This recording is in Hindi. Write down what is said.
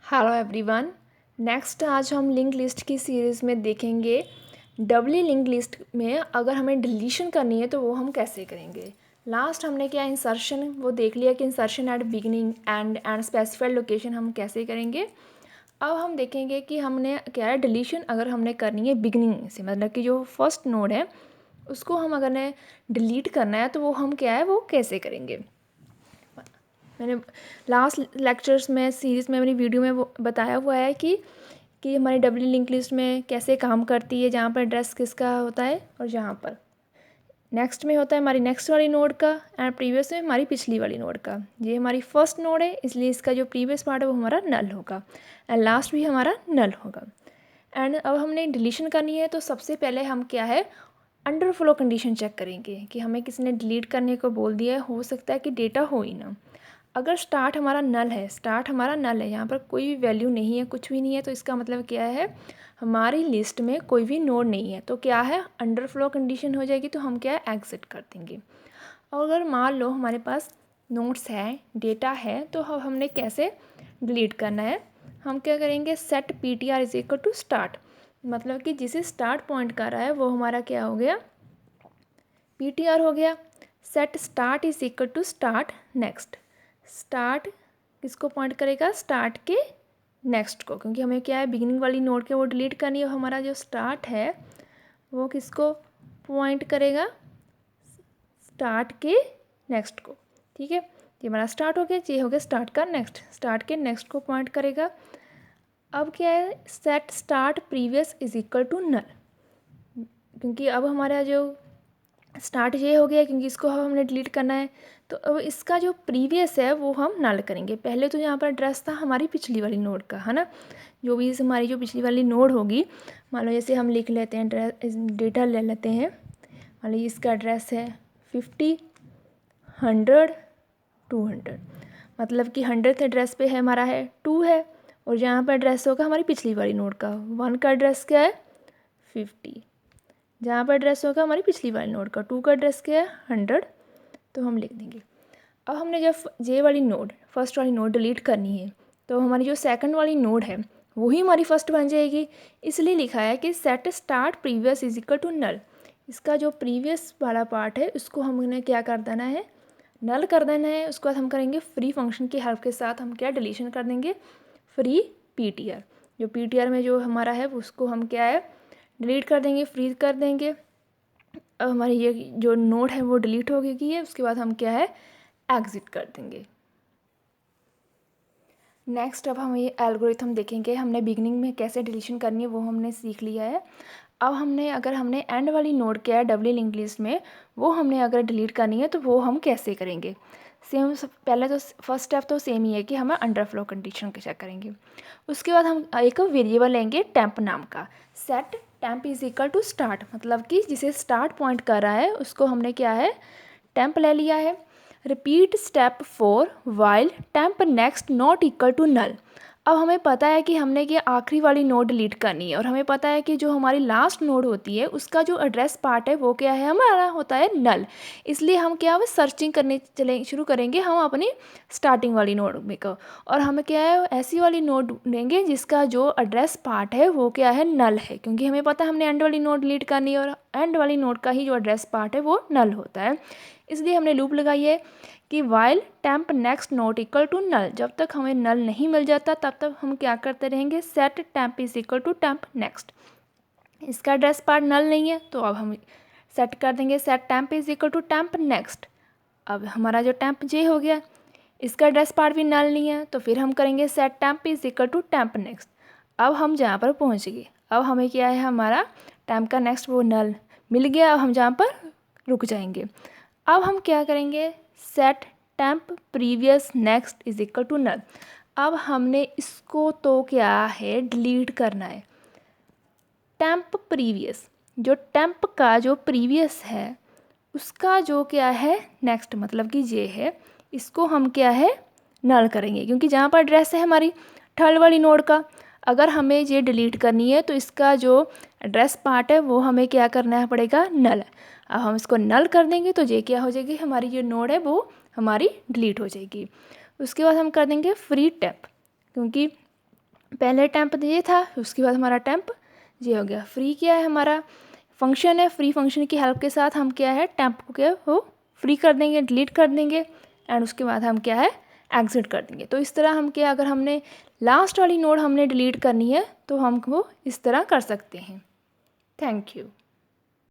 Hello everyone. नेक्स्ट आज हम लिंक लिस्ट की सीरीज़ में देखेंगे डबली लिंक लिस्ट में अगर हमें डिलीशन करनी है तो वो हम कैसे करेंगे। लास्ट हमने क्या इंसर्शन वो देख लिया कि insertion at beginning and specified location हम कैसे करेंगे। अब हम देखेंगे कि हमने क्या है डिलीशन अगर हमने करनी है बिगिनिंग से, मतलब कि जो फर्स्ट नोड है उसको हम अगर ने डिलीट करना है तो वो हम क्या है वो कैसे करेंगे। मैंने लास्ट लेक्चर्स में सीरीज़ में अपनी वीडियो में वो बताया हुआ है कि हमारी डबली लिंक लिस्ट में कैसे काम करती है, जहाँ पर एड्रेस किसका होता है और जहाँ पर नेक्स्ट में होता है हमारी नेक्स्ट वाली नोड का एंड प्रीवियस में हमारी पिछली वाली नोड का। ये हमारी फर्स्ट नोड है इसलिए इसका जो प्रीवियस पार्ट है वो हमारा नल होगा एंड लास्ट भी हमारा नल होगा। एंड अब हमने डिलीशन करनी है तो सबसे पहले हम क्या है अंडर फ्लो कंडीशन चेक करेंगे कि हमें किसी ने डिलीट करने को बोल दिया है, हो सकता है कि डेटा हो ही ना। अगर स्टार्ट हमारा नल है, यहाँ पर कोई भी वैल्यू नहीं है, कुछ भी नहीं है, तो इसका मतलब क्या है हमारी लिस्ट में कोई भी नोड नहीं है, तो क्या है अंडर फ्लो कंडीशन हो जाएगी, तो हम क्या है एग्जिट कर देंगे। और अगर मान लो हमारे पास नोट्स है, डेटा है, तो हमने कैसे डिलीट करना है, हम क्या करेंगे set PTR is equal to start, मतलब कि जिसे स्टार्ट पॉइंट कर रहा है वो हमारा क्या हो गया PTR हो गया। Set start is equal to start next, start किसको पॉइंट करेगा स्टार्ट के नेक्स्ट को, क्योंकि हमें क्या है बिगिनिंग वाली नोड के वो डिलीट करनी है। हमारा जो स्टार्ट है वो किसको पॉइंट करेगा स्टार्ट के नेक्स्ट को, ठीक है। ये हमारा स्टार्ट हो गया, ये हो गया स्टार्ट का नेक्स्ट, स्टार्ट के नेक्स्ट को पॉइंट करेगा। अब क्या है set start previous is equal to null, क्योंकि अब हमारा जो स्टार्ट ये हो गया क्योंकि इसको हमने डिलीट करना है, तो अब इसका जो प्रीवियस है वो हम नल करेंगे। पहले तो यहाँ पर एड्रेस था हमारी पिछली वाली नोड का, है ना, जो भी इस हमारी जो पिछली वाली नोड होगी, मान लो जैसे हम लिख लेते हैं एड्रेस, डेटा ले लेते हैं, मान लो इसका एड्रेस है 50 100 200, मतलब कि 100th एड्रेस पे है हमारा है 2 है, और जहाँ पर एड्रेस होगा हमारी पिछली वाली नोड का 1 का एड्रेस क्या है 50, जहाँ पर एड्रेस होगा हमारी पिछली वाली नोड का 2 का एड्रेस क्या है 100, तो हम लिख देंगे। अब हमने जब जे वाली नोड फर्स्ट वाली नोड डिलीट करनी है तो हमारी जो सेकंड वाली नोड है वही हमारी फर्स्ट बन जाएगी, इसलिए लिखा है कि set start previous is equal to null. इसका जो प्रीवियस वाला पार्ट है उसको हमने क्या कर देना है नल कर देना है। उसके बाद हम करेंगे फ्री फंक्शन की हेल्प के साथ हम क्या डिलीशन कर देंगे फ्री PTR, जो PTR में जो हमारा है उसको हम क्या है डिलीट कर देंगे, फ्रीज कर देंगे। अब हमारी ये जो नोड है वो डिलीट हो गई है, उसके बाद हम क्या है एग्जिट कर देंगे। नेक्स्ट अब हम ये एल्गोरिथम देखेंगे, हमने बिगिनिंग में कैसे डिलीशन करनी है वो हमने सीख लिया है। अब हमने अगर हमने एंड वाली नोड क्या है डबली लिंक लिस्ट में वो हमने अगर डिलीट करनी है तो वो हम कैसे करेंगे। सेम पहले तो फर्स्ट स्टेप तो सेम ही है कि हमें अंडर फ्लो कंडीशन चेक करेंगे। उसके बाद हम एक वेरिएबल लेंगे टेम्प नाम का, set temp is equal to start, मतलब कि जिसे स्टार्ट पॉइंट कर रहा है उसको हमने क्या है टेम्प ले लिया है। Repeat step 4 while temp next not equal to null. अब हमें पता है कि हमने ये आखिरी वाली नोड डिलीट करनी है और हमें पता है कि जो हमारी लास्ट नोड होती है उसका जो एड्रेस पार्ट है वो क्या है हमारा होता है नल, इसलिए हम क्या है सर्चिंग करने चले शुरू करेंगे हम अपनी स्टार्टिंग वाली नोड में को, और हमें क्या है ऐसी वाली नोड ढूंढेंगे जिसका जो एड्रेस पार्ट है वो क्या है नल है, क्योंकि हमें पता है हमने एंड वाली नोड डिलीट करनी है और एंड वाली नोड का ही जो एड्रेस पार्ट है वो नल होता है। इसलिए हमने लूप लगाई है कि while temp next not equal to null, जब तक हमें नल नहीं मिल जाता तब तक हम क्या करते रहेंगे set temp is equal to temp next. इसका एड्रेस पार्ट नल नहीं है तो अब हम सेट कर देंगे set temp is equal to temp next. अब हमारा जो टेम्प जे हो गया, इसका एड्रेस पार्ट भी नल नहीं है तो फिर हम करेंगे set temp is equal to temp next. अब हम जहाँ पर पहुँच गए, अब हमें क्या है हमारा टेम्प का नेक्स्ट वो नल मिल गया, अब हम जहाँ पर रुक जाएंगे। अब हम क्या करेंगे set temp previous next is equal to null. अब हमने इसको तो क्या है डिलीट करना है। टेम्प प्रीवियस, जो टेम्प का जो प्रीवियस है उसका जो क्या है नेक्स्ट, मतलब कि ये है, इसको हम क्या है नल करेंगे, क्योंकि जहाँ पर एड्रेस है हमारी थर्ड वाली नोड का, अगर हमें ये डिलीट करनी है तो इसका जो एड्रेस पार्ट है वो हमें क्या करना पड़ेगा नल। अब हम इसको नल कर देंगे तो ये क्या हो जाएगी हमारी जो नोड है वो हमारी डिलीट हो जाएगी। उसके बाद हम कर देंगे फ्री टेम्प, क्योंकि पहले टेम्प ये था, उसके बाद हमारा टेम्प ये हो गया। फ्री क्या है, हमारा फंक्शन है, फ्री फंक्शन की हेल्प के साथ हम क्या है टेम्प को क्या वो फ्री कर देंगे, डिलीट कर देंगे, एंड उसके बाद हम क्या है एग्जिट कर देंगे। तो इस तरह हम क्या, अगर हमने लास्ट वाली नोड हमने डिलीट करनी है तो हम वो इस तरह कर सकते हैं। Thank you.